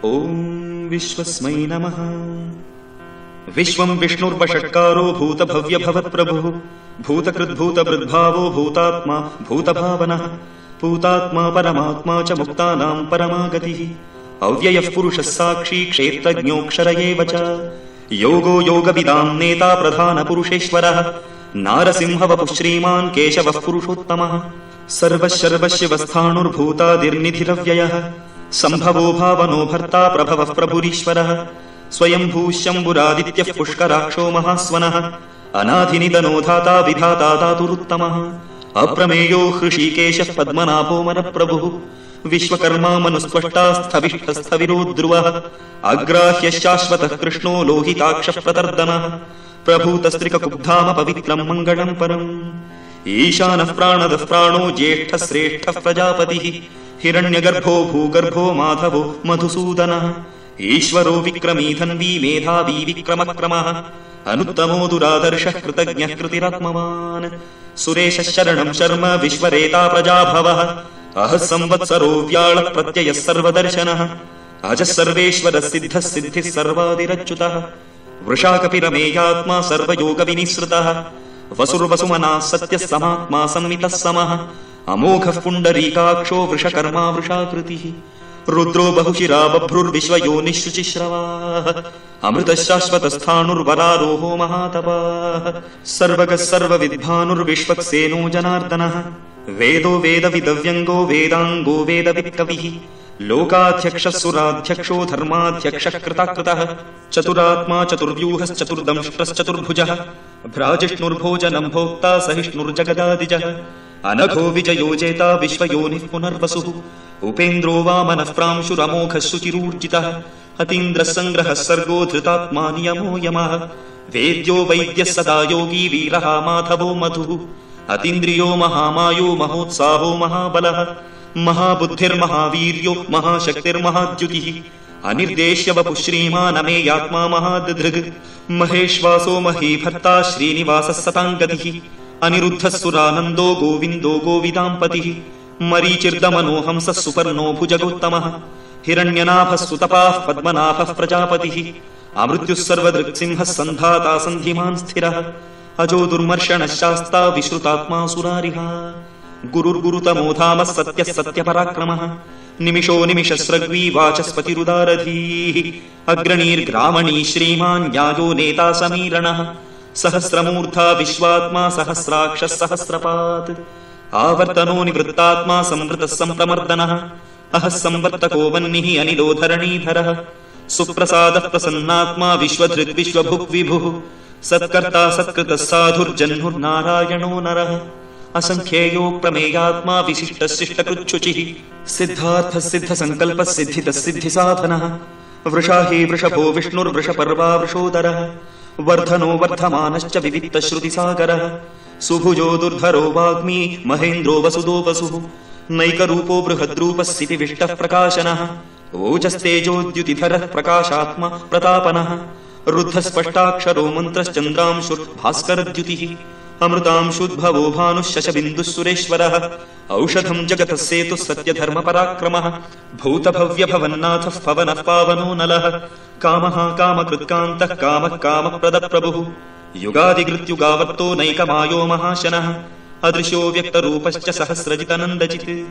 ಓಂ ವಿಶ್ವಸ್ಮೈ ನಮಃ. ವಿಶ್ವಂ ವಿಷ್ಣುರ್ವಷಟ್ಕಾರೋ ಭೂತಭವ್ಯ ಭವತ್ಪ್ರಭುಃ ಭೂತಕೃದ್ಭೂತಭೃದ್ಭಾವೋ ಭೂತಾತ್ಮ ಭೂತಭಾವನಃ ಭೂತಾತ್ಮ ಪರಮಾತ್ಮ ಚ ಮುಕ್ತಾನಾಂ ಪರಮಾಗತಿಃ ಅವ್ಯಯಃ ಪುರುಷಃ ಸಾಕ್ಷಿ ಕ್ಷೇತ್ರಜ್ಞೋಕ್ಷರ ಏವ ಚ ಯೋಗೋ ಯೋಗವಿದಾಂ ನೇತಾ ಪ್ರಧಾನ ಪುರುಷೇಶ್ವರಃ ನಾರಸಿಂಹ ವಪುಃ ಶ್ರೀಮಾನ್ ಕೇಶವಃ ಪುರುಷೋತ್ತಮಃ ಸರ್ವಶರ್ವಶಿವಸ್ಥಾಣುರ್ಭೂತಾದಿರ್ನಿಧಿರವ್ಯಯಃ ಸಂಭವೋ ಭಾವನೋ ಭರ್ತಾ ಪ್ರಭವಃ ಪ್ರಭುರೀಶ್ವರಃ ಸ್ವಯಂಭೂ ಶಂಭುರಾದಿತ್ಯಃ ಪುಷ್ಕರಾಕ್ಷೋ ಮಹಾಸ್ವನಃ ಅನಾಧಿನಿಧನೋ ಧಾತಾ ವಿಧಾತಾ ಧಾತುರುತ್ತಮಃ ಅಪ್ರಮೇಯೋ ಹೃಷೀಕೇಶಃ ಪದ್ಮನಾಭೋ ಮನಃಪ್ರಭುಃ ವಿಶ್ವಕರ್ಮಾ ಮನುಸ್ಪಷ್ಟಾ ಸ್ಥವಿಷ್ಠಸ್ಥವಿರೋ ಧ್ರುವಃ ಅಗ್ರಾಹ್ಯಃ ಶಾಶ್ವತಃ ಕೃಷ್ಣೋ ಲೋಹಿತಾಕ್ಷಃ ಪ್ರತರ್ದನಃ ಪ್ರಭೂತಸ್ತ್ರಿಕಕುಬ್ಧಾಮ ಪವಿತ್ರಂ ಮಂಗಳಂ ಪರಂ ಈಶಾನಃ ಪ್ರಾಣದಃ ಪ್ರಾಣೋ ಜ್ಯೇಷ್ಠ ಶ್ರೇಷ್ಠ ಪ್ರಜಾಪತಿಃ ಹಿರಣ್ಯಗರ್ಭೋ ಭೂಗರ್ಭೋ ಮಾಧವೋ ಮಧುಸೂದನಃ ಈಶ್ವರೋ ವಿಕ್ರಮೀ ಧನ್ವೀ ಮೇಧಾವೀ ವಿಕ್ರಮಕ್ರಮಃ ಅನುತ್ತಮೋ ದುರಾದರ್ಶಃ ಕೃತಜ್ಞಃ ಕೃತಿರಾತ್ಮವಾನ್ ಸುರೇಶಃ ಶರಣಂ ಶರ್ಮ ವಿಶ್ವರೇತಾ ಪ್ರಜಾಭವಃ ಅಹಃ ಸಂವತ್ಸರೋ ವ್ಯಾಳ ಪ್ರತ್ಯಯಃ ಸರ್ವದರ್ಶನಃ ಅಜಃ ಸರ್ವೇಶ್ವರಃ ಸಿದ್ಧಃ ಸಿದ್ಧಿಃ ಸರ್ವಾದಿರಚ್ಯುತಃ ವೃಷಾಕಪಿರಮೇಯಾತ್ಮ ಸರ್ವಯೋಗ ವಿನಿಸೃತಃ ವಸುರ್ವಸುಮನಃ ಸತ್ಯಃ ಸಮಾತ್ಮ ಸಂಮಿತಃ ಸಮಃ ಅಮೋಘಃ ಪುಂಡರೀಕಾಕ್ಷೋ ವೃಷಕರ್ಮಾ ವೃಷಾಕೃತಿಃ ರುದ್ರೋ ಬಹುಶಿರಾ ಬಭ್ರುರ್ವಿಶ್ವಯೋನಿಃ ಶುಚಿಶ್ರವಾಃ ಅಮೃತಃ ಶಾಶ್ವತಸ್ಥಾಣುರ್ವರಾರೋಹೋ ಮಹಾತಪಾಃ ಸರ್ವಗಃ ಸರ್ವವಿದ್ಭಾನುರ್ವಿಶ್ವಕ್ಸೇನೋ ಜನಾರ್ದನಃ ವೇದೋ ವೇದವಿದವ್ಯಂಗೋ ವೇದಾಂಗೋ ವೇದವಿತ್ಕವಿಃ ಲೋಕಾಧ್ಯಕ್ಷಃ ಸುರಾಧ್ಯಕ್ಷೋ ಧರ್ಮಾಧ್ಯಕ್ಷಃ ಕೃತಾಕೃತಃ ಚತುರಾತ್ಮಾ ಚತುರ್ವ್ಯೂಹಶ್ಚತುರ್ದಂಷ್ಟ್ರಶ್ಚತುರ್ಭುಜಃ ಭ್ರಾಜಿಷ್ಣುರ್ಭೋಜನಂ ಭೋಕ್ತಾ ಸಹಿಷ್ಣುರ್ಜಗದಾದಿಜಃ ಅನಘೋ ವಿಜಯೋ ಜೇತಾ ವಿಶ್ವಯೋನಿಃ ಪುನರ್ವಸುಃ ಉಪೇಂದ್ರೋ ವಾಮನಃ ಪ್ರಾಂಶುರಮೋಘಃ ಶುಚಿರೂರ್ಜಿತಃ ಅತೀಂದ್ರಃ ಸಂಗ್ರಹಃ ಸರ್ಗೋ ಧೃತಾತ್ಮಾ ನಿಯಮೋ ಯಮಃ ವೇದ್ಯೋ ವೈದ್ಯಃ ಸದಾ ಯೋಗೀ ವೀರಃ ಮಾಧವೋ ಮಧುಃ ಅತೀಂದ್ರಿಯೋ ಮಹಾಮಾಯೋ ಮಹೋತ್ಸಾಹೋ ಮಹಾಬಲಃ ಮಹಾಬುದ್ಧಿರ್ಮಹಾವೀರ್ಯೋ ಮಹಾಶಕ್ತಿರ್ಮಹಾದ್ಯುತಿಃ ಅನಿರ್ದೇಶ್ಯ ವಪುಃ ಶ್ರೀಮಾನಮೇಯಾತ್ಮಾ ಮಹಾದಧೃಗ್ ಮಹೇಶ್ವಾಸೋ ಮಹೀಭರ್ತಾ ಶ್ರೀನಿವಾಸಃ ಸತಾಂಗತಿಃ ಅನಿರುದ್ಧಃ ಸುರಾನಂದೋ ಗೋವಿಂದೋ ಗೋವಿದಾಂಪತಿಃ ಮರೀಚಿರ್ದಮನೋ ಹಂಸಃ ಸುಪರ್ಣೋ ಭುಜಗೋತ್ತಮಃ ಹಿರಣ್ಯನಾಭಃ ಸುತಪಾಃ ಪದ್ಮನಾಭಃ ಪ್ರಜಾಪತಿಃ ಅಮೃತ್ಯುಃ ಸರ್ವದೃಕ್ಸಿಂಹಃ ಸಂಧಾತಾ ಸಂಧಿಮಾನ್ ಸ್ಥಿರಃ ಅಜೋ ದುರ್ಮರ್ಷಣಃ ಶಾಸ್ತಾ ವಿಶ್ರುತಾತ್ಮಾ ಸುರಾರಿಃ ಗುರುರ್ಗುರುತಮೋ ಧಾಮಃ ಸತ್ಯಃ ಸತ್ಯಪರಾಕ್ರಮಃ ನಿಮಿಷೋ ನಿಮಿಷಸ್ರಗ್ವೀ ವಾಚಸ್ಪತಿರುದಾರಧೀಃ ಅಗ್ರಣೀರ್ಗ್ರಾಮಣೀ ಶ್ರೀಮಾನ್ ನ್ಯಾಯೋ ನೇತಾ ಸಮೀರಣಃ ಸಹಸ್ರಮೂರ್ಧಾ ವಿಶ್ವಾತ್ಮಾ ಸಹಸ್ರಾಕ್ಷಃ ಸಹಸ್ರಪಾತ್ ಆವರ್ತನೋ ನಿವೃತ್ತಾತ್ಮಾ ಸಂವೃತಃ ಸಂಪ್ರಮರ್ದನಃ ಅಹಃ ಸಂವರ್ತಕೋ ವನ್ನಿಃ ಅನಿಲೋ ಧರಣೀಧರಃ ಸುಪ್ರಸಾದಃ ಪ್ರಸನ್ನಾತ್ಮಾ ವಿಶ್ವಧೃಗ್ ವಿಶ್ವಭುಕ್ ವಿಭುಃ ಸತ್ಕರ್ತಾ ಸತ್ಕೃತಃ ಸಾಧುರ್ಜಹ್ನುರ್ನಾರಾಯಣೋ ನರಃ ಅಸಂಖ್ಯೇಯೋ ಪ್ರಮೇಯಾತ್ಮಾ ವಿಶಿಷ್ಟಃ ಶಿಷ್ಟಕೃಚ್ಛುಚಿಃ ಸಿದ್ಧಾರ್ಥಃ ಸಿದ್ಧಸಂಕಲ್ಪಃ ಸಿದ್ಧಿತಃ ಸಿದ್ಧಿಸಾಧನಃ ವೃಷಾ ಹಿ ವೃಷಭೋ ವಿಷ್ಣುರ್ವೃಷಪರ್ವಾ ವೃಷೋದರಃ ವರ್ಧನೋ ವರ್ಧಮಾನಶ್ಚ ವಿವಿಕ್ತಶ್ರುತಿಸಾಗರಃ ಸುಭುಜೋ ದುರ್ಧರೋ ವಾಗ್ಮೀ ಮಹೇಂದ್ರೋ ವಸುದೋ ವಸುಃ ನೈಕರೂಪೋ ಬೃಹದ್ರೂಪಃ ಸ್ಥಿತಿವಿಷ್ಟಃ ಪ್ರಕಾಶನಃ ಓಜಸ್ತೇಜೋದ್ಯುತಿಧರಃ ಪ್ರಕಾಶಾತ್ಮ ಪ್ರತಾಪನಃ ರುದ್ಧಸ್ಪಷ್ಟಾಕ್ಷರೋ ಮಂತ್ರಶ್ಚಂದ್ರಾಂಶುರ್ಭಾಸ್ಕರದ್ಯುತಿಃ ಅಮೃತಾಂಶುದ್ಭವೋ ಭಾನುಃ ಶಶಬಿಂದುಃ ಸುರೇಶ್ವರಃ ಔಷಧಂ ಜಗತಃ ಸೇತುಃ ಸತ್ಯಧರ್ಮಪರಾಕ್ರಮಃ ಭೂತಭವ್ಯಭವನ್ನಾಥಃ ಪವನಃ ಪಾವನೋ ನಲಃ ಕಾಮಃ ಕಾಮಕೃತ್ಕಾन्तಃ ಕಾಮಃ ಕಾಮಪ್ರದಪ್ರಭುಃ ಯುಗಾದಿಗೃತ್ಯುಗಾವರ್ತೋ ನೈಕಮಾಯೋ ಮಹಾಶನಃ ಅದೃಶೋ ವ್ಯಕ್ತರೂಪಶ್ಚ ಸಹಸ್ರಜಿತನಂದಚಿತ್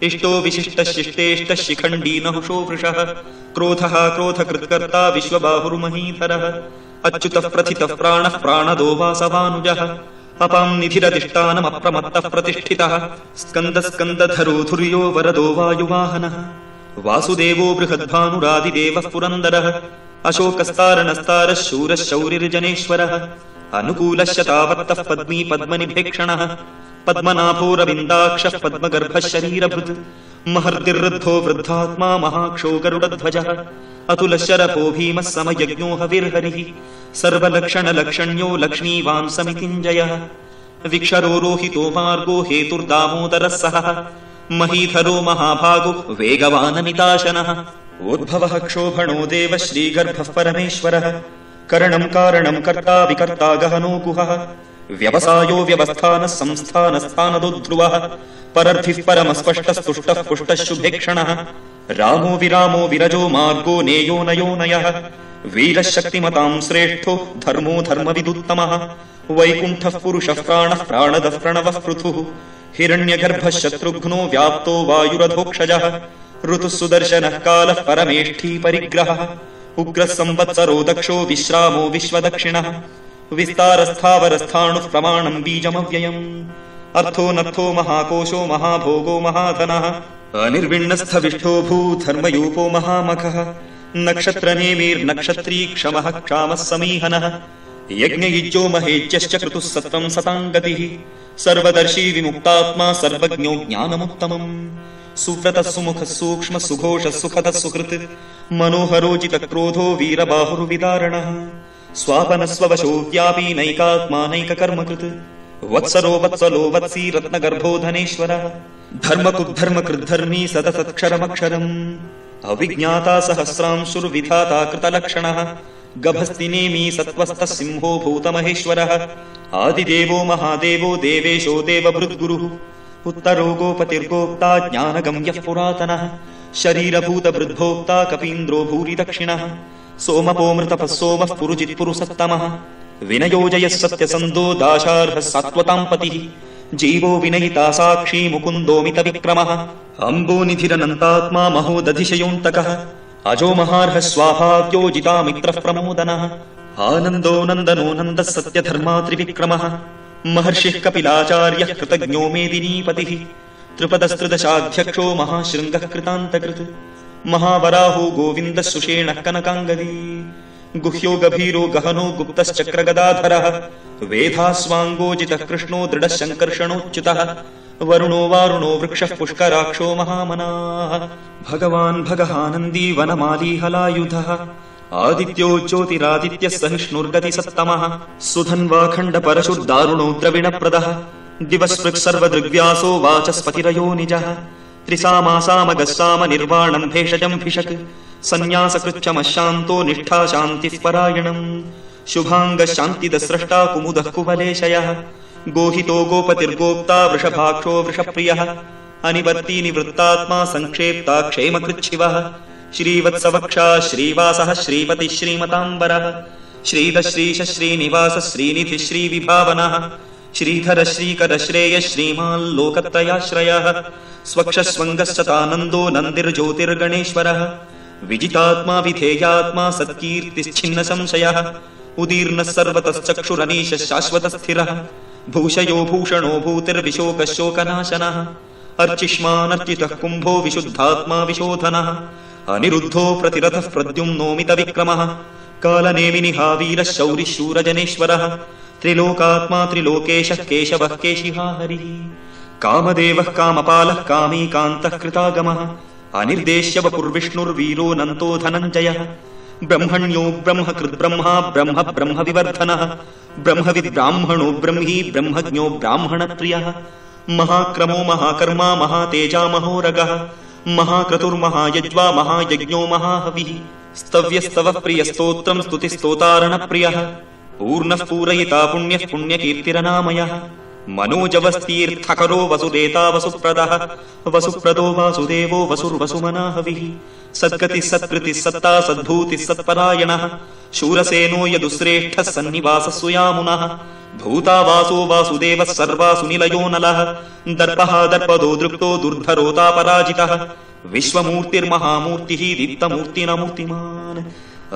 ಇಷ್ಟೋ ವಿಶಿಷ್ಟಃ ಶಿಷ್ಟೇಷ್ಟಃ ಶಿಖಂಡೀ ನಹುಷೋ ವೃಷಃ ಕ್ರೋಧಃ ಕ್ರೋಧಕೃತ್ಕರ್ತಾ ವಿಶ್ವಬಾಹುರ್ಮಹೀಧರಃ ಅಚ್ಯುತಃ ಪ್ರಥಿತಃ ಪ್ರಾಣಃ ಪ್ರಾಣದೋ ವಾಸವಾನುಜಃ ಅಪಾಂ ನಿಧಿರಧಿಷ್ಠಾನಮಪ್ರಮತ್ತಃ ಪ್ರತಿಷ್ಠಿತಃ ಸ್ಕಂದಸ್ಕಂದಧರೋ ಧುರ್ಯೋ ವರದೋ ವಾಯುವಾಹನಃ ವಾಸುದೇವೋ ಬೃಹದ್ಭಾನುರಾದಿದೇವಃ ಪುರಂದರಃ ಅಶೋಕಸ್ತಾರಣಸ್ತಾರಃ ಶೂರಃ ಶೌರಿರ್ಜನೇಶ್ವರಃ ಅನುಕೂಲಶ್ಚ ತಾವತ್ತಃ ಪದ್ಮೀ ಪದ್ಮನಿಭೇಕ್ಷಣಃ ಪದ್ಮನಾಭೋರವಿಂದಾಕ್ಷಃ ಪದ್ಮಗರ್ಭಃ ಶರೀರಭೃತ್ ಮಹರ್ದಿರ್ವೃದ್ಧೋ ವೃದ್ಧಾತ್ಮಾ ಮಹಾಕ್ಷೋ ಗರುಡಧ್ವಜಃ ಅತುಲಶರಪೋ ಭೀಮಃ ಸಮಯಜ್ಞೋ ಹವಿರ್ಹರಿಃ ಸರ್ವಲಕ್ಷಣಲಕ್ಷಣ್ಯೋ ಲಕ್ಷ್ಮೀವಾನ್ ಸಮಿತಿಂಜಯಃ ವಿಕ್ಷರೋ ರೋಹಿತೋ ಮಾರ್ಗೋ ಹೇತುರ್ದಾಮೋದರಃ ಸಹಃ ಮಹೀಧರೋ ಮಹಾಭಾಗೋ ವೇಗವಾನಮಿತಾಶನಃ ಓದ್ಭವಃ ಕ್ಷೋಭಣೋ ದೇವ ಶ್ರೀಗರ್ಭಃ ಪರಮೇಶ್ವರಃ ಕರಣಂ ಕಾರಣಂ ಕರ್ತಾ ವಿಕರ್ತಾ ಗಹನೋ ಗುಹಃ ವ್ಯವಸಾಯೋ ವ್ಯವಸ್ಥಾನಃ ಸಂಸ್ಥಾನಸ್ಥಾನದೋ ಧ್ರುವಃ ಪರರ್ಥಿಃ ಪರಮಸ್ಪಷ್ಟಃ ತುಷ್ಟಃ ಪುಷ್ಟಃ ಶುಭೇಕ್ಷಣಃ रामो विरामो विरजो मार्गो नेयो नयो नयः वीरशक्तिमतां श्रेष्ठो धर्मो धर्मविदुत्तमः वैकुण्ठः पुरुषः प्राणः प्राणदः प्रणवः पृथुः हिरण्यगर्भः शत्रुघ्नो व्याप्तो वायुरधोक्षजः ऋतुः सुदर्शनः कालः परमेष्ठी परिग्रहः उग्रः संवत्सरो दक्षो विश्रामो विश्वदक्षिणः विस्तारस्थावरस्थाणुः प्रमाणम् बीजमव्ययम् अर्थो नर्थो महाकोशो महाभोगो महाधनः अनिर्विण्णस्थविष्ठो भूधर्मयूपो महामखः नक्षत्रनेमिर्नक्षत्री क्षमः क्षामः समीहनः यज्ञयुज्यो महेज्यश्च क्रतुः सत्त्वम् सताङ्गतिः सर्वदर्शी विमुक्तात्मा सर्वज्ञो ज्ञानमुत्तमम् सुव्रतः सुमुखः सूक्ष्मः सुघोषः सुखदः सुहृत् मनोहरोजितक्रोधो वीरबाहुर्विदारणः स्वापनस्ववशो व्यापी नैकात्मा नैककर्मकृत् वत्सरो वत्सलो वत्सी रत्नगर्भो धनेश्वरः धर्मकुद्धर्मकृद्धर्मी सतसत्क्षरमक्षरम् अविज्ञाता सहस्रांशुर्विधाता कृतलक्षणः गभस्तिनेमी सत्त्वस्तः सिंहो भूतमहेश्वरः आदिदेवो महादेवो देवेशो देवभृद्गुरुः उत्तरो गोपतिर्गोप्ता ज्ञानगम्यः पुरातनः शरीरभूतभृद्भोक्ता कपीन्द्रो भूरि दक्षिणः सोमपोमृतपः सोमः पुरुजित्पुरुसत्तमः विनयोजयः सत्यसन्धो दाशार्हः सात्वतां पतिः जीवो विनयिता साक्षी मुकुन्दोमितविक्रमः अम्बोनिधिरनन्तात्मा महोदधिशयोऽन्तकः अजो महार्हः स्वाभाव्योजितामित्रः प्रमोदनः आनन्दो नन्दनो नन्दः सत्यधर्मात्रिविक्रमः महर्षिः कपिलाचार्यः कृतज्ञो मेदिनीपतिः त्रिपदस्त्रिदशाध्यक्षो महाशृङ्गः कृतान्तकृत् महावराहो गोविन्दः सुषेणः कनकाङ्गदी गुह्यो गभीरो गहनो गुप्तश्चक्रगदाधरः वेधास्वाङ्गोजितः कृष्णो दृढः शङ्कर्षणोच्युतः वरुणो वारुणो वृक्षः पुष्कराक्षो महामनाः भगवान् भगहानन्दी वनमाली हलायुधः आदित्यो ज्योतिरादित्यः सहिष्णुर्गतिसत्तमः सुधन्वाखण्डपरशुर्दारुणो द्रविणप्रदः दिवस्पृक् सर्वदृग्व्यासो वाचस्पतिरयो निजः त्रिसामासामगस्साम निर्वाणम् भेषजम् भिषक् सन्न्यासकृच्छमशान्तो निष्ठा शान्तिः परायणम् शुभाङ्गः शान्तिदस्रष्टा कुमुदः कुवलेशयः गोहितो गोपतिर्गोप्ता वृषभाक्षो वृषप्रियः अनिवर्ती निवृत्तात्मा सङ्क्षेप्ता क्षेमकृच्छिवः श्रीवत्सवक्षा श्रीवासः श्रीपतिः श्रीमताम्बरः श्रीदश्रीश श्रीनिवासः श्रीनिधिः श्रीविभावनः श्रीधर श्रीकर श्रेय श्रीमाल्लोकत्रयाश्रयः स्वक्षस्वङ्गश्चतानन्दो नन्दिर्ज्योतिर्गणेश्वरः विजितात्मा विधेयात्मा सत्कीर्तिश्छिन्न संशयः उदीर्णः सर्वतश्चक्षुरनीशः शाश्वतस्थिरः भूषयो भूषणो भूतिर्विशोकः शोकनाशनः अर्चिष्मानर्चितः कुम्भो विशुद्धात्मा विशोधनः अनिरुद्धो प्रतिरथः प्रद्युम्नोमितविक्रमः कालनेमिनिहा वीरः शौरिः शूरजनेश्वरः त्रिलोकात्मा त्रिलोकेशः केशवः केशिहा हरिः कामदेवः कामपालः कामीकान्तः कृतागमः अनिर्देश्य वपुर्विष्णुर्वीरो नन्तो धनञ्जयः ब्रह्मण्यो ब्रह्मकृद्ब्रह्मा ब्रह्म ब्रह्मविवर्धनः ब्रह्मविद्ब्राह्मणो ब्रह्मी ब्रह्मज्ञो ब्राह्मणप्रियः महाक्रमो महाकर्मा महातेजा महोरगः महाक्रतुर्महायज्वा महायज्ञो महाहविः स्तव्यस्तवः प्रियस्तोत्रम् स्तुतिस्तोतारणप्रियः पूर्णः पूरयिता पुण्यः पुण्यकीर्तिरनामयः मनोजवस्तीर्थकरो वसुदेता वसुप्रदः वसुप्रदो वासुदेवो वसुर्वसुमनाहविः सद्गतिः सत्कृतिः सत्ता सद्भूतिः सत्परायणः शूरसेनो यदुश्रेष्ठः सन्निवासः सुयामुनः भूता वासो वासुदेवः सर्वासु निलयो नलः दर्पः दर्पदो दृप्तो दुर्धरोतापराजितः विश्वमूर्तिर्महामूर्तिः दीप्तमूर्तिनमूर्तिमान्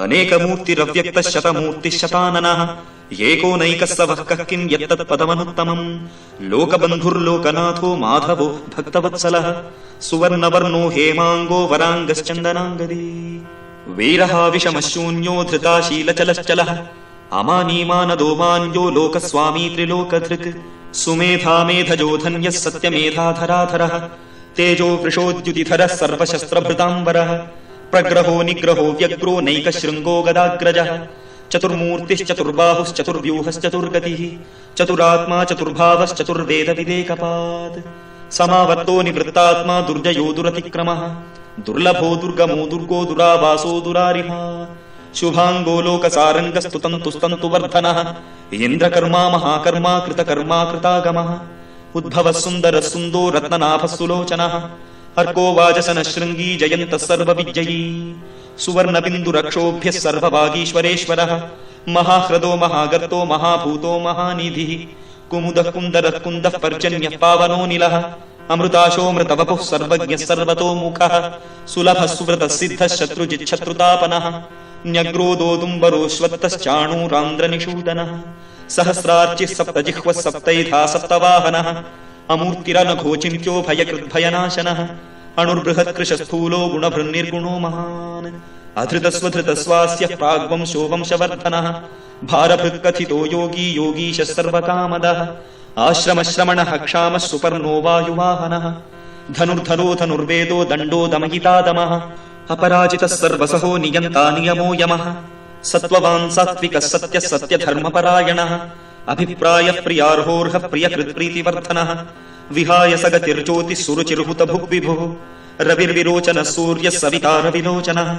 अनेकमूर्तिरव्यक्तः शतमूर्तिः शताननः एकोनैकः स वः कः किम् यत्तत्पदमनुत्तमम् लोकबन्धुर्लोकनाथो माधवो भक्तवत्सलः सुवर्णवर्णो हेमाङ्गो वराङ्गश्चन्दनाङ्गदी वीरः विषमशून्यो धृताशीलचलश्चलः अमानीमानदो मान्यो लोकस्वामी त्रिलोकधृक् सुमेधा मेधजो धन्यः सत्यमेधाधराधरः तेजो वृषोद्युतिधरः सर्वशस्त्रभृताम्बरः प्रग्रहो निग्रहो व्यग्रो नैकशृङ्गो गदाग्रजः चतुर्मूर्तिश्चतुर्बाहुश्चतुर्व्यूहश्चतुर्गतिः चतुरात्मा चतुर्भावश्चतुर्वेदविदेकपात् समावर्तो निवृत्तात्मा दुर्जयो दुरतिक्रमः दुर्लभो दुर्गमो दुर्गो दुरावासो दुरारिहा शुभाङ्गो लोकसारङ्गस्तुतन्तुस्तन्तुवर्धनः इन्द्रकर्मा महाकर्मा कृतकर्मा कृतागमः उद्भवः सुन्दरः सुन्दो रत्ननाभः सुलोचनः अर्को वाजसनशृङ्गी जयन्तः सर्वविजयी सुवर्णबिन्दुरक्षोभ्यः सर्ववागीश्वरेश्वरः महाह्रदो महागर्तो महाभूतो महानिधिः कुमुदः कुन्दरः कुन्दः पर्जन्यः पावनोऽनिलः अमृताशोऽमृतवपुः सर्वज्ञः सर्वतोमुखः सुलभः सुव्रतः सिद्धः शत्रुजिच्छत्रुतापनः न्यग्रोदोदुम्बरोऽश्वत्थश्चाणूरान्द्रनिषूदनः सहस्रार्चिः सप्तजिह्वः सप्तैधा सप्तवाहनः अमूर्तिरनघोचिन्त्यो भयकृद्भयनाशनः अणुर्बृहत्कृशस्थूलो गुणभृन्निर्गुणो महान् अधृतस्वधृतस्वास्यः प्राग्वंशो वंशवर्धनः भारभृत्कथितो योगी योगीशः सर्वकामदः आश्रमश्रमणः क्षामः सुपर्णो वायुवाहनः धनुर्धरो धनुर्वेदो दण्डो दमयितादमः अपराजितः सर्वसहो नियन्ता नियमो यमः सत्त्ववान् सात्विकः सत्यः सत्यधर्मपरायणः अभिप्रायः प्रियार्होर्हः प्रियकृत्प्रीतिवर्धनः विहाय सगतिर्ज्योतिः सुरुचिर्हुतभुग्विभुः रविर्विरोचनः सूर्यः सविता रविलोचनः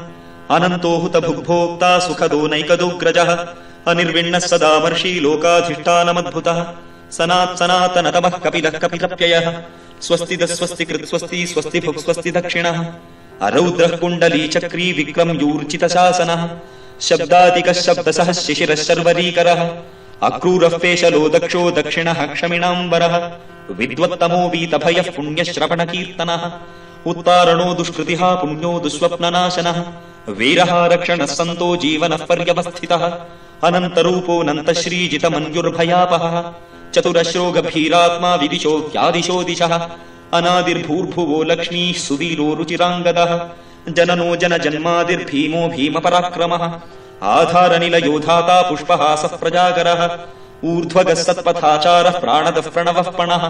अनन्तो हुतभुग्भोक्ता सुखदो नैकदोऽग्रजः अनिर्विण्णः सदा वर्षी लोकाधिष्ठानमद्भुतः सनात्सनातनतमः कपिलः कपिलप्ययः स्वस्तिदस्वस्तिकृत् स्वस्ति स्वस्तिभुक् स्वस्ति दक्षिणः अरौद्रः कुण्डली चक्री विक्रम्यूर्जितशासनः शब्दादिकः शब्दसः शिशिरः शर्वरीकरः अक्रूरः पेशलो दक्षो दक्षिणः क्षमिणाम्बरः विद्वत्तमो वीतभयः पुण्यश्रवणकीर्तनः उत्तारणो दुष्कृतिः पुण्यो दुःस्वप्ननाशनः वीरः रक्षणः सन्तो जीवनः पर्यवस्थितः अनन्तरूपोऽनन्तश्रीजितमन्युर्भयापहः चतुरश्रो गभीरात्मा विदिशो व्यादिशो दिशः अनादिर्भूर्भुवो लक्ष्मीः सुवीरो रुचिराङ्गदः जननो जनजन्मादिर्भीमो भीमपराक्रमः आधारनिलयो धाता पुष्पहासः प्रजागरः ऊर्ध्वगः सत्पथाचारः प्राणदः प्रणवः पणः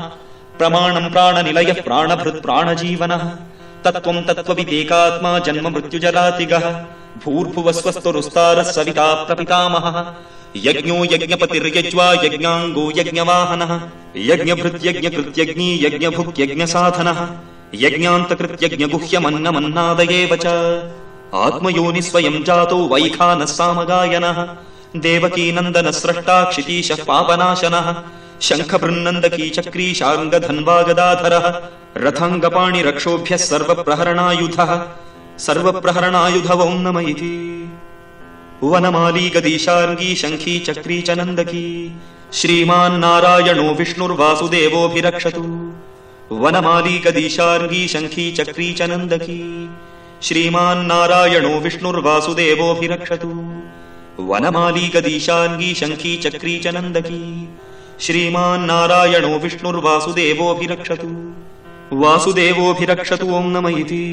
प्रमाणम् प्राणनिलयः प्राणभृत् प्राणजीवनः तत्त्वम् तत्त्वविदेकात्मा जन्म मृत्युजरातिगः भूर्भुवस्वस्तुरुस्तारः सविता प्रपितामहः यज्ञो यज्ञपतिर्यज्वा यज्ञाङ्गो यज्ञवाहनः यज्ञभृत्यज्ञकृत्यज्ञी यज्ञभुक्यज्ञसाधनः यज्ञान्तकृत्यज्ञगुह्यमन्नमन्नादयेव च आत्मयोनि स्वयं जातो वैखानः सामगायनः देवकीनन्दनः स्रष्टा क्षितीशः पापनाशनः शङ्खबृन्नन्दकी चक्री शार्ङ्गधन्वागदाधरः रथाङ्गपाणिरक्षोभ्यः सर्वप्रहरणायुधवौ नम इति वनमाली गदीशार्ङ्गी शङ्खी चक्री च नन्दकी श्रीमान्नारायणो विष्णुर्वासुदेवोऽभिरक्षतु वनमाली गदीशार्ङ्गी शङ्खी चक्री च नन्दकी श्रीमान्नारायणो विष्णुर्वासुदेवोऽभिरक्षतु वनमाली गदीशार्ङ्गी शङ्खी चक्री च नन्दकी श्रीमान्नारायणो विष्णुर्वासुदेवोऽभिरक्षतु वासुदेवोऽभिरक्षतु ओं नम इति।